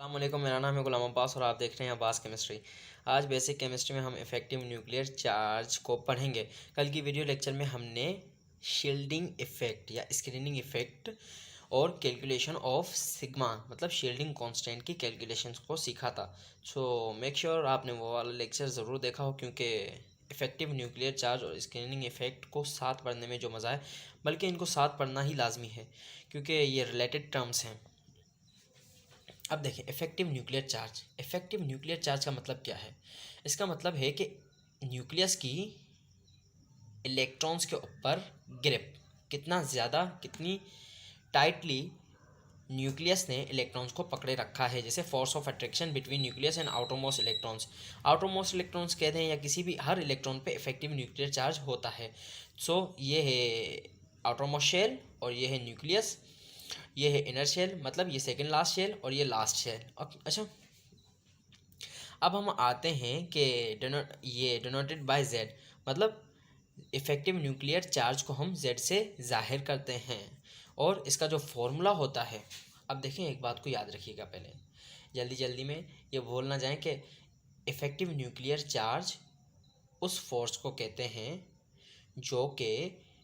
अस्सलामुअलैकुम, मेरा नाम है गुलाम अब्बास और आप देख रहे हैं अब्बास केमिस्ट्री। आज बेसिक केमिस्ट्री में हम इफ़ेक्टिव न्यूक्लियर चार्ज को पढ़ेंगे। कल की वीडियो लेक्चर में हमने शील्डिंग इफ़ेक्ट या स्क्रीनिंग इफ़ेक्ट और कैलकुलेशन ऑफ सिग्मा मतलब शील्डिंग कांस्टेंट की कैलकुलेशंस को सीखा था। सो मेक श्योर आपने वो वाला लेक्चर ज़रूर देखा हो, क्योंकि इफ़ेक्टिव न्यूक्लियर चार्ज और स्क्रीनिंग इफ़ेक्ट को साथ पढ़ने में जो मज़ा है, बल्कि इनको साथ पढ़ना ही लाजमी है क्योंकि ये रिलेटेड टर्म्स हैं। अब देखें, इफ़ेक्टिव न्यूक्लियर चार्ज का मतलब क्या है। इसका मतलब है कि न्यूक्लियस की इलेक्ट्रॉन्स के ऊपर ग्रिप कितना ज़्यादा, कितनी टाइटली न्यूक्लियस ने इलेक्ट्रॉन्स को पकड़े रखा है। जैसे force of attraction between nucleus and outermost electrons. Outermost electrons कहते हैं या किसी भी हर इलेक्ट्रॉन पे इफेक्टिव न्यूक्लियर चार्ज होता है। सो ये है आउटरमोस्ट शेल और ये है न्यूक्लियस, ये है इनर शेल मतलब ये सेकंड लास्ट शेल और ये लास्ट शेल। अच्छा, अब हम आते हैं कि ये डिनोटेड बाय जेड मतलब इफ़ेक्टिव न्यूक्लियर चार्ज को हम जेड से जाहिर करते हैं और इसका जो फॉर्मूला होता है। अब देखें, एक बात को याद रखिएगा, पहले जल्दी जल्दी में ये भूल ना जाएं कि इफ़ेक्टिव न्यूक्लियर चार्ज उस फोर्स को कहते हैं जो कि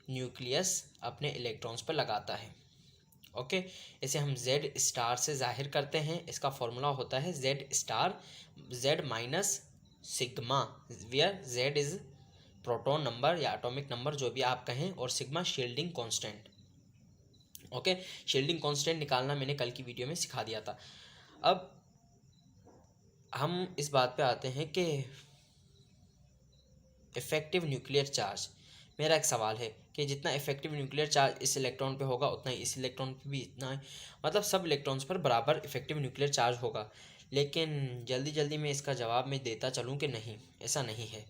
न्यूक्लियस अपने इलेक्ट्रॉन्स पर लगाता है। ओके, इसे हम जेड स्टार से जाहिर करते हैं। इसका फॉर्मूला होता है Z star Z minus sigma, where Z is proton number या एटॉमिक नंबर जो भी आप कहें, और sigma shielding constant. Okay, shielding constant निकालना मैंने कल की वीडियो में सिखा दिया था। अब हम इस बात पे आते हैं कि इफ़ेक्टिव न्यूक्लियर चार्ज। मेरा एक सवाल है कि जितना इफेक्टिव न्यूक्लियर चार्ज इस इलेक्ट्रॉन पे होगा उतना ही इस इलेक्ट्रॉन पे भी इतना है, मतलब सब इलेक्ट्रॉन्स पर बराबर इफेक्टिव न्यूक्लियर चार्ज होगा। लेकिन जल्दी जल्दी में इसका जवाब मैं देता चलूँ कि नहीं, ऐसा नहीं है।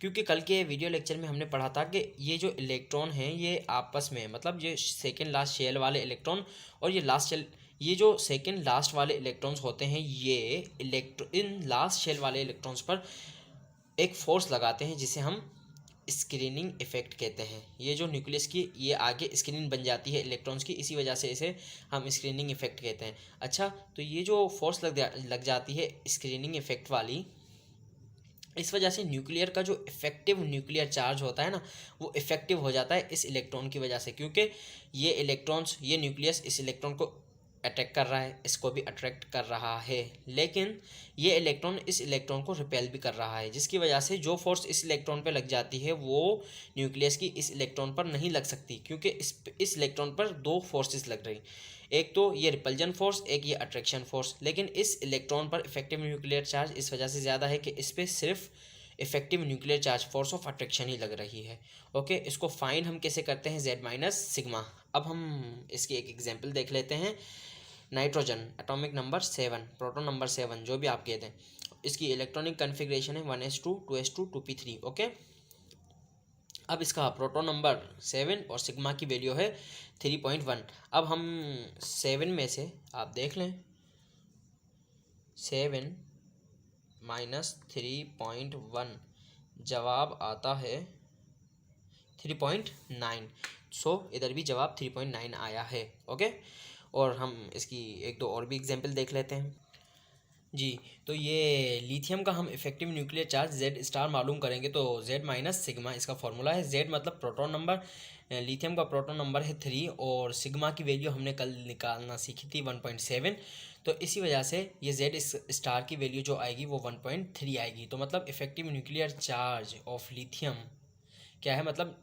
क्योंकि कल के वीडियो लेक्चर में हमने पढ़ा था कि ये जो इलेक्ट्रॉन हैं ये आपस में, मतलब ये सेकेंड लास्ट शेल वाले इलेक्ट्रॉन और ये लास्ट शेल, ये जो सेकेंड लास्ट वाले इलेक्ट्रॉन्स होते हैं ये इन लास्ट शेल वाले इलेक्ट्रॉन्स पर एक फोर्स लगाते हैं जिसे हम स्क्रीनिंग इफेक्ट कहते हैं। ये जो न्यूक्लियस की ये आगे स्क्रीन बन जाती है इलेक्ट्रॉन्स की, इसी वजह से इसे हम स्क्रीनिंग इफेक्ट कहते हैं। अच्छा, तो ये जो फोर्स लग जाती है स्क्रीनिंग इफेक्ट वाली, इस वजह से न्यूक्लियर का जो इफेक्टिव न्यूक्लियर चार्ज होता है ना, वो इफेक्टिव हो जाता है इस इलेक्ट्रॉन की वजह से। क्योंकि ये इलेक्ट्रॉन्स, ये न्यूक्लियस इस इलेक्ट्रॉन को अटैक कर रहा है, इसको भी अट्रैक्ट कर रहा है, लेकिन ये इलेक्ट्रॉन इस इलेक्ट्रॉन को रिपेल भी कर रहा है, जिसकी वजह से जो फोर्स इस इलेक्ट्रॉन पे लग जाती है वो न्यूक्लियस की इस इलेक्ट्रॉन पर नहीं लग सकती। क्योंकि इस इलेक्ट्रॉन पर दो फोर्सेस लग रही, एक तो ये रिपल्जन फोर्स, एक ये अट्रैक्शन फोर्स। लेकिन इस इलेक्ट्रॉन पर इफेक्टिव न्यूक्लियर चार्ज इस वजह से ज़्यादा है कि इस पर सिर्फ effective nuclear charge force of attraction ही लग रही है। ओके, इसको फाइन हम कैसे करते हैं, जेड माइनस सिग्मा। अब हम इसकी एक एग्जाम्पल देख लेते हैं। Nitrogen atomic number 7, proton number 7, जो भी आप कहते हैं, इसकी इलेक्ट्रॉनिक कन्फिग्रेशन है 1s2 2s2 2p3। ओके, अब इसका प्रोटॉन नंबर 7 और सिग्मा की वैल्यू है 3.1। अब हम 7 में से आप देख लें, 7 माइनस 3.1 जवाब आता है 3.9। सो इधर भी जवाब 3.9 आया है। ओके, और हम इसकी एक दो और भी एग्जांपल देख लेते हैं जी। तो ये लिथियम का हम effective nuclear charge Z star मालूम करेंगे तो जेड माइनस सिग्मा इसका फॉर्मूला है। जेड मतलब प्रोटॉन नंबर, लिथियम का प्रोटॉन नंबर है 3 और सिग्मा की वैल्यू हमने कल निकालना सीखी थी 1.7। तो इसी वजह से ये जेड स्टार की वैल्यू जो आएगी वो 1.3 आएगी। तो मतलब effective nuclear charge of lithium क्या है, मतलब